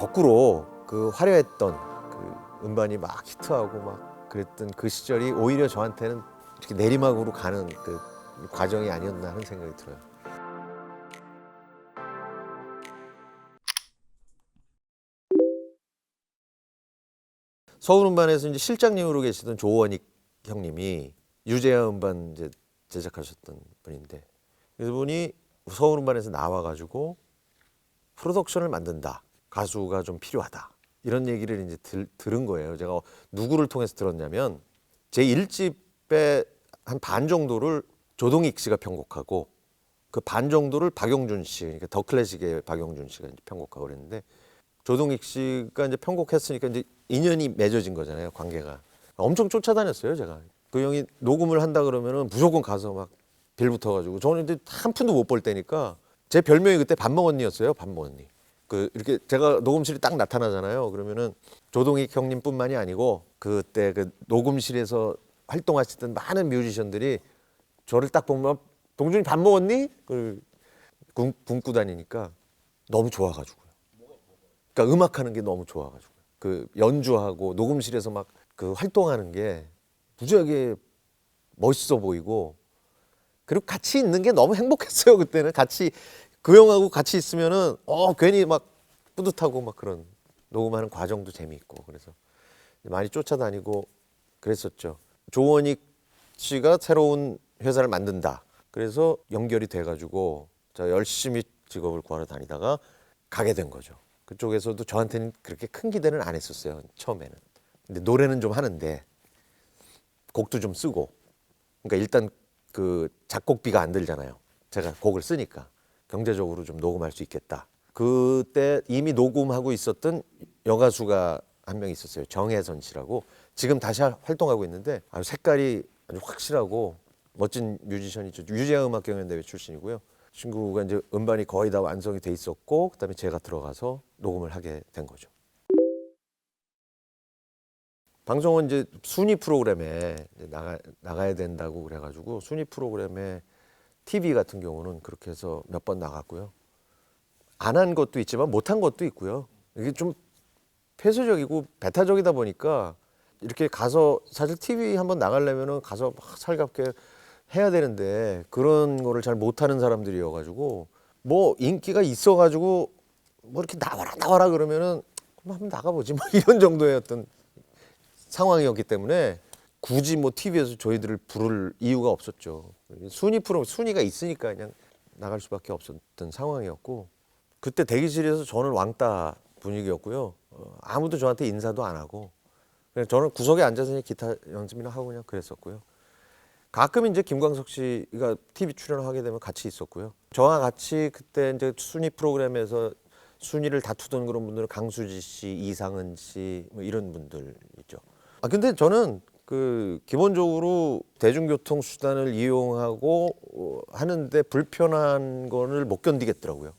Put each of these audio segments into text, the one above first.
거꾸로 그 화려했던 그 음반이 막 히트하고 막 그랬던 그 시절이 오히려 저한테는 이렇게 내리막으로 가는 그 과정이 아니었나 하는 생각이 들어요. 서울 음반에서 이제 실장님으로 계시던 조원익 형님이 유재하 음반 이제 제작하셨던 분인데, 이분이 서울 음반에서 나와가지고 프로덕션을 만든다, 가수가 좀 필요하다, 이런 얘기를 이제 들은 거예요. 제가 누구를 통해서 들었냐면, 제 1집의 한 반 정도를 조동익 씨가 편곡하고 그 반 정도를 박용준 씨, 그러니까 더 클래식의 박용준 씨가 이제 편곡하고 그랬는데, 조동익 씨가 이제 편곡했으니까 이제 인연이 맺어진 거잖아요, 관계가. 엄청 쫓아다녔어요, 제가. 그 형이 녹음을 한다 그러면은 무조건 가서 막 빌붙어가지고, 저는 이제 한 푼도 못 벌 때니까 제 별명이 그때 밥먹언니였어요, 밥먹언니. 그 이렇게 제가 녹음실에 딱 나타나잖아요. 그러면은 조동익 형님뿐만이 아니고 그때 그 녹음실에서 활동하시던 많은 뮤지션들이 저를 딱 보면 동준이 밥 먹었니? 그 굶고 다니니까 너무 좋아가지고요. 그러니까 음악하는 게 너무 좋아가지고 그 연주하고 녹음실에서 막 그 활동하는 게 무지하게 멋있어 보이고, 그리고 같이 있는 게 너무 행복했어요. 그때는 같이 그 형하고 같이 있으면은 괜히 막 뿌듯하고 막 그런, 녹음하는 과정도 재미있고 그래서 많이 쫓아다니고 그랬었죠. 조원익 씨가 새로운 회사를 만든다, 그래서 연결이 돼가지고 저 열심히 직업을 구하러 다니다가 가게 된 거죠. 그쪽에서도 저한테는 그렇게 큰 기대는 안 했었어요, 처음에는. 근데 노래는 좀 하는데 곡도 좀 쓰고, 그러니까 일단 그 작곡비가 안 들잖아요, 제가 곡을 쓰니까. 경제적으로 좀 녹음할 수 있겠다. 그때 이미 녹음하고 있었던 여가수가 한 명 있었어요, 정혜선 씨라고. 지금 다시 활동하고 있는데 아주 색깔이 아주 확실하고 멋진 뮤지션이죠. 유재하 음악경연대회 출신이고요. 친구가 이제 음반이 거의 다 완성이 돼 있었고, 그다음에 제가 들어가서 녹음을 하게 된 거죠. 방송은 이제 순위 프로그램에 이제 나가야 된다고 그래가지고, 순위 프로그램에 TV 같은 경우는 그렇게 해서 몇 번 나갔고요. 안 한 것도 있지만 못 한 것도 있고요. 이게 좀 폐쇄적이고 배타적이다 보니까 이렇게 가서, 사실 TV 한번 나가려면은 가서 막 살갑게 해야 되는데 그런 거를 잘 못하는 사람들이어가지고, 뭐 인기가 있어가지고 뭐 이렇게 나와라 그러면은 그럼 한번 나가보지 뭐 이런 정도의 어떤 상황이었기 때문에 굳이 뭐 TV에서 저희들을 부를 이유가 없었죠. 순위 프로, 순위가 있으니까 그냥 나갈 수밖에 없었던 상황이었고, 그때 대기실에서 저는 왕따 분위기였고요. 아무도 저한테 인사도 안 하고 그냥 저는 구석에 앉아서 그냥 기타 연습이나 하고 그냥 그랬었고요. 가끔 이제 김광석 씨가 TV 출연을 하게 되면 같이 있었고요. 저와 같이 그때 이제 순위 프로그램에서 순위를 다투던 그런 분들은 강수지 씨, 이상은 씨, 뭐 이런 분들 있죠. 근데 저는 그 기본적으로 대중교통 수단을 이용하고 하는데 불편한 거를 못 견디겠더라고요.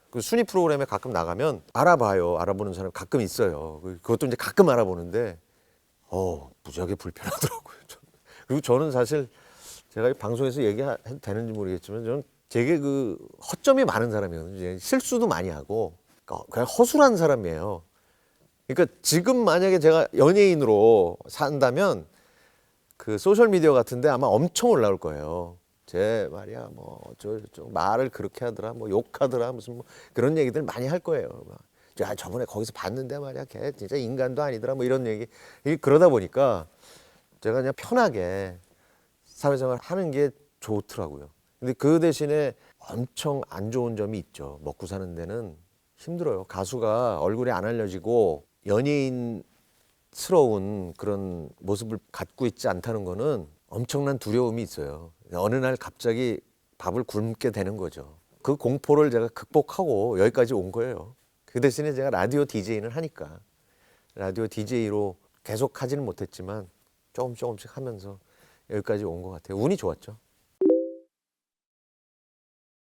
그 순위 프로그램에 가끔 나가면 알아봐요. 알아보는 사람 가끔 있어요. 그것도 이제 가끔 알아보는데 무지하게 불편하더라고요. 그리고 저는 사실 제가 이 방송에서 얘기해도 되는지 모르겠지만 저는 되게 그 허점이 많은 사람이거든요. 실수도 많이 하고 그냥 허술한 사람이에요. 그러니까 지금 만약에 제가 연예인으로 산다면 그 소셜 미디어 같은데 아마 엄청 올라올 거예요. 제 말이야 뭐 저 말을 그렇게 하더라, 뭐 욕하더라, 무슨 뭐 그런 얘기들 많이 할 거예요. 야, 저번에 거기서 봤는데 말이야, 걔 진짜 인간도 아니더라, 뭐 이런 얘기. 그러다 보니까 제가 그냥 편하게 사회생활 하는 게 좋더라고요. 근데 그 대신에 엄청 안 좋은 점이 있죠. 먹고 사는 데는 힘들어요. 가수가 얼굴이 안 알려지고 연예인스러운 그런 모습을 갖고 있지 않다는 거는 엄청난 두려움이 있어요. 어느 날 갑자기 밥을 굶게 되는 거죠. 그 공포를 제가 극복하고 여기까지 온 거예요. 그 대신에 제가 라디오 DJ는 하니까 라디오 DJ로 계속 하지는 못했지만 조금씩 하면서 여기까지 온 것 같아요. 운이 좋았죠.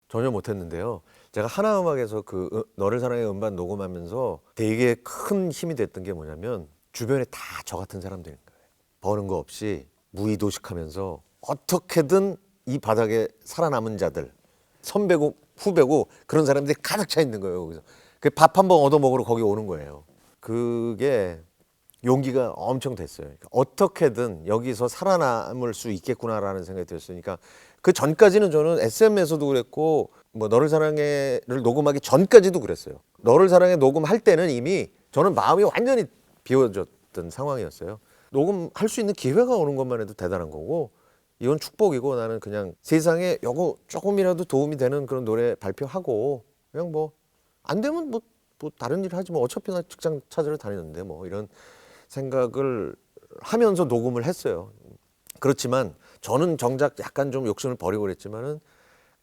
전혀 못했는데요. 제가 하나음악에서 그 너를 사랑해 음반 녹음하면서 되게 큰 힘이 됐던 게 뭐냐면, 주변에 다 저 같은 사람들인 거예요. 버는 거 없이 무의도식하면서 어떻게든 이 바닥에 살아남은 자들, 선배고 후배고 그런 사람들이 가득 차 있는 거예요. 그 밥 한 번 얻어 먹으러 거기 오는 거예요. 그게 용기가 엄청 됐어요. 그러니까 어떻게든 여기서 살아남을 수 있겠구나라는 생각이 들었으니까 그 전까지는 저는 SM에서도 그랬고 뭐 너를 사랑해를 녹음하기 전까지도 그랬어요. 너를 사랑해 녹음할 때는 이미 저는 마음이 완전히 비워졌던 상황이었어요. 녹음할 수 있는 기회가 오는 것만 해도 대단한 거고 이건 축복이고 나는 그냥 세상에 요거 조금이라도 도움이 되는 그런 노래 발표하고 그냥 뭐 안 되면 뭐 다른 일 하지 뭐 어차피 나 직장 찾으러 다니는데 뭐 이런 생각을 하면서 녹음을 했어요. 그렇지만 저는 정작 약간 좀 욕심을 버리고 그랬지만은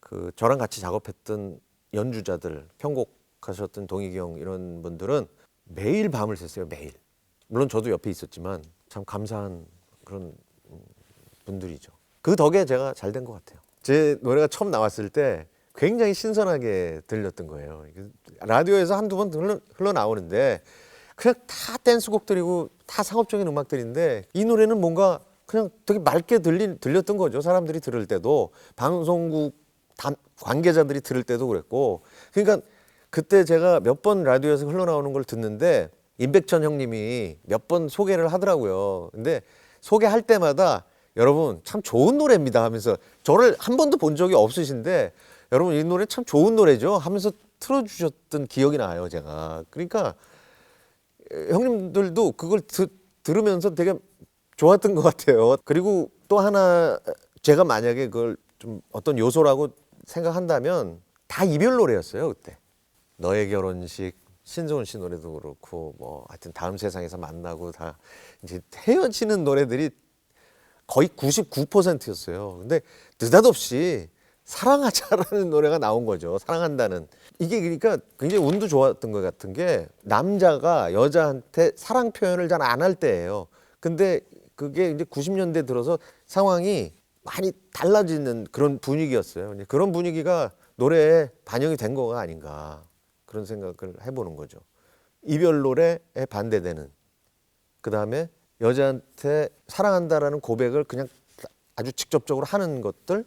그 저랑 같이 작업했던 연주자들 편곡하셨던 동익이 형 이런 분들은 매일 밤을 샜어요. 매일. 물론 저도 옆에 있었지만 참 감사한 그런 분들이죠. 그 덕에 제가 잘 된 것 같아요. 제 노래가 처음 나왔을 때 굉장히 신선하게 들렸던 거예요. 라디오에서 한두 번 흘러나오는데 그냥 다 댄스곡들이고 다 상업적인 음악들인데 이 노래는 뭔가 그냥 되게 맑게 들렸던 거죠. 사람들이 들을 때도 방송국 관계자들이 들을 때도 그랬고 그러니까 그때 제가 몇 번 라디오에서 흘러나오는 걸 듣는데 임백천 형님이 몇 번 소개를 하더라고요. 근데 소개할 때마다 여러분 참 좋은 노래입니다 하면서 저를 한 번도 본 적이 없으신데 여러분 이 노래 참 좋은 노래죠 하면서 틀어주셨던 기억이 나요. 제가 그러니까 형님들도 그걸 들으면서 되게 좋았던 것 같아요. 그리고 또 하나 제가 만약에 그걸 좀 어떤 요소라고 생각한다면 다 이별 노래였어요. 그때 너의 결혼식 신승훈 씨 노래도 그렇고 뭐 하여튼 다음 세상에서 만나고 다 이제 헤어지는 노래들이 거의 99%였어요. 근데 느닷없이 사랑하자라는 노래가 나온 거죠. 사랑한다는. 이게 그러니까 굉장히 운도 좋았던 것 같은 게 남자가 여자한테 사랑 표현을 잘 안 할 때예요. 근데 그게 이제 90년대 들어서 상황이 많이 달라지는 그런 분위기였어요. 그런 분위기가 노래에 반영이 된 거가 아닌가 그런 생각을 해보는 거죠. 이별 노래에 반대되는 그다음에 여자한테 사랑한다라는 고백을 그냥 아주 직접적으로 하는 것들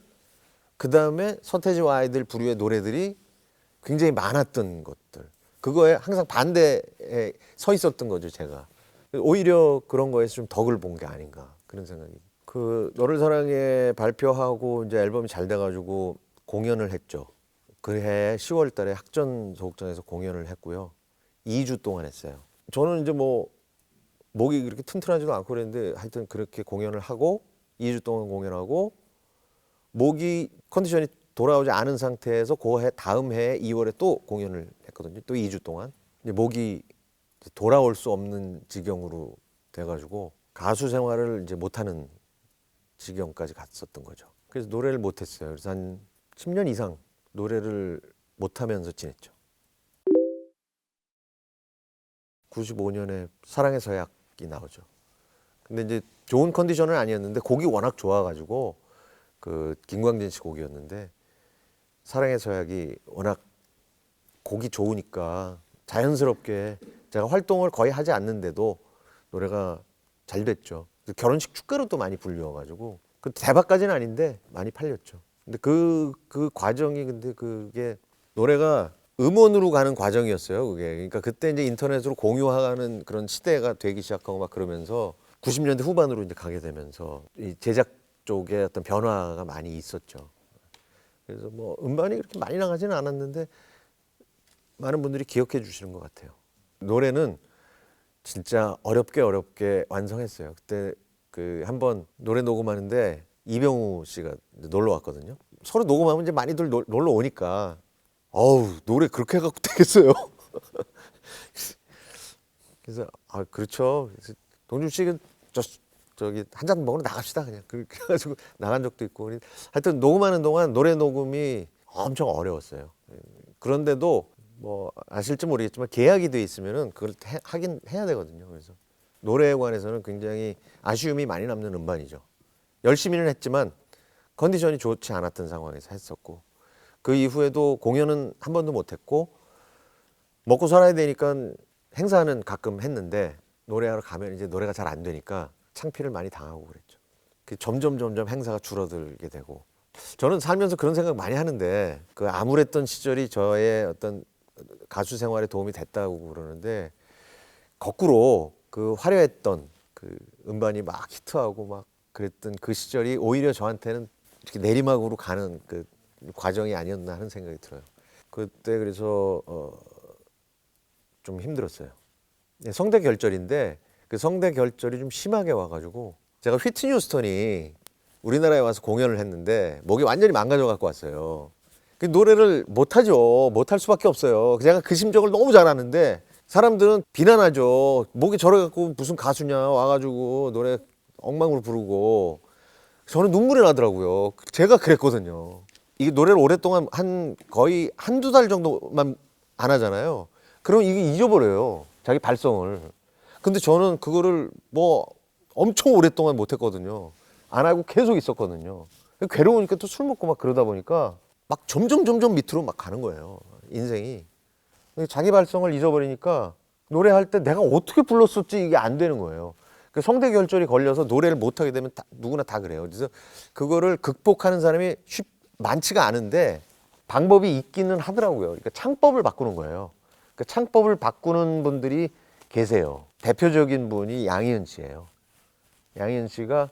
그다음에 서태지와 아이들 부류의 노래들이 굉장히 많았던 것들 그거에 항상 반대에 서 있었던 거죠. 제가 오히려 그런 거에서 좀 덕을 본 게 아닌가 그런 생각이. 그 너를 사랑해 발표하고 이제 앨범이 잘 돼가지고 공연을 했죠. 그해 10월 달에 학전소극장에서 공연을 했고요. 2주 동안 했어요. 저는 이제 뭐 목이 그렇게 튼튼하지도 않고 그랬는데 하여튼 그렇게 공연을 하고 2주 동안 공연하고 목이 컨디션이 돌아오지 않은 상태에서 그 해 다음 해 2월에 또 공연을 했거든요. 또 2주 동안. 이제 목이 돌아올 수 없는 지경으로 돼가지고 가수 생활을 이제 못하는 지경까지 갔었던 거죠. 그래서 노래를 못했어요. 그래서 한 10년 이상 노래를 못하면서 지냈죠. 95년에 사랑의 서약이 나오죠. 근데 이제 좋은 컨디션은 아니었는데 곡이 워낙 좋아가지고 그 김광진 씨 곡이었는데 사랑의 서약이 워낙 곡이 좋으니까 자연스럽게 제가 활동을 거의 하지 않는데도 노래가 잘 됐죠. 결혼식 축가로 또 많이 불려가지고 그 대박까지는 아닌데 많이 팔렸죠. 근데 그 과정이 근데 그게 노래가 음원으로 가는 과정이었어요. 그게 그러니까 그때 이제 인터넷으로 공유하는 그런 시대가 되기 시작하고 막 그러면서 90년대 후반으로 이제 가게 되면서 이 제작 쪽에 어떤 변화가 많이 있었죠. 그래서 뭐 음반이 그렇게 많이 나가지는 않았는데 많은 분들이 기억해 주시는 것 같아요. 노래는 진짜 어렵게 완성했어요. 그때 그 한번 노래 녹음하는데 이병우 씨가 놀러 왔거든요. 서로 녹음하면 이제 많이들 놀러 오니까 어우 노래 그렇게 해갖고 되겠어요. 그래서 아 그렇죠. 그래서 동준 씨는 저기 한 잔 먹으러 나갑시다 그냥 그렇게 해가지고 나간 적도 있고 하여튼 녹음하는 동안 노래 녹음이 엄청 어려웠어요. 그런데도 뭐 아실지 모르겠지만 계약이 돼 있으면은 그걸 하긴 해야 되거든요. 그래서 노래에 관해서는 굉장히 아쉬움이 많이 남는 음반이죠. 열심히는 했지만 컨디션이 좋지 않았던 상황에서 했었고 그 이후에도 공연은 한 번도 못했고 먹고 살아야 되니까 행사는 가끔 했는데 노래하러 가면 이제 노래가 잘 안 되니까 창피를 많이 당하고 그랬죠. 점점 행사가 줄어들게 되고 저는 살면서 그런 생각 많이 하는데 그 암울했던 시절이 저의 어떤 가수 생활에 도움이 됐다고 그러는데 거꾸로 그 화려했던 그 음반이 막 히트하고 막 그랬던 그 시절이 오히려 저한테는 이렇게 내리막으로 가는 그 과정이 아니었나 하는 생각이 들어요. 그때 그래서 좀 힘들었어요. 네, 성대 결절인데 그 성대 결절이 좀 심하게 와가지고 제가 휘트니 휴스턴이 우리나라에 와서 공연을 했는데 목이 완전히 망가져 갖고 왔어요. 그 노래를 못하죠. 못할 수밖에 없어요. 제가 그 심정을 너무 잘 아는데 사람들은 비난하죠. 목이 저래 갖고 무슨 가수냐 와가지고 노래 엉망으로 부르고 저는 눈물이 나더라고요. 제가 그랬거든요. 이게 노래를 오랫동안 거의 한두 달 정도만 안 하잖아요. 그럼 이게 잊어버려요. 자기 발성을. 근데 저는 그거를 뭐 엄청 오랫동안 못 했거든요. 안 하고 계속 있었거든요. 괴로우니까 또 술 먹고 막 그러다 보니까 막 점점 밑으로 막 가는 거예요. 인생이. 자기 발성을 잊어버리니까 노래할 때 내가 어떻게 불렀었지 이게 안 되는 거예요. 그 성대 결절이 걸려서 노래를 못 하게 되면 누구나 다 그래요. 그래서 그거를 극복하는 사람이 많지가 않은데 방법이 있기는 하더라고요. 그러니까 창법을 바꾸는 거예요. 그 창법을 바꾸는 분들이 계세요. 대표적인 분이 양희은 씨예요. 양희은 씨가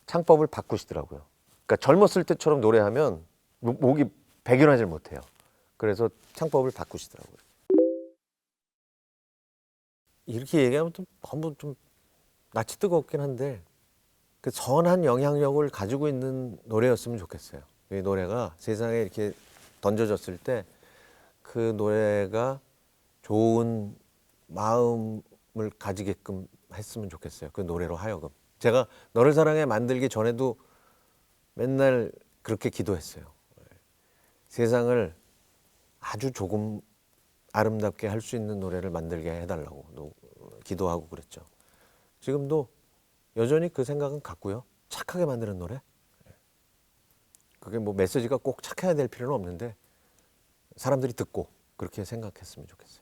창법을 바꾸시더라고요. 그러니까 젊었을 때처럼 노래하면 목이 배겨나질 못해요. 그래서 창법을 바꾸시더라고요. 이렇게 얘기하면 좀 너무 좀 낯이 뜨겁긴 한데 그 선한 영향력을 가지고 있는 노래였으면 좋겠어요. 이 노래가 세상에 이렇게 던져졌을 때 그 노래가 좋은 마음을 가지게끔 했으면 좋겠어요. 그 노래로 하여금. 제가 너를 사랑해 만들기 전에도 맨날 그렇게 기도했어요. 세상을 아주 조금 아름답게 할 수 있는 노래를 만들게 해달라고 기도하고 그랬죠. 지금도 여전히 그 생각은 같고요. 착하게 만드는 노래. 그게 뭐 메시지가 꼭 착해야 될 필요는 없는데 사람들이 듣고 그렇게 생각했으면 좋겠어요.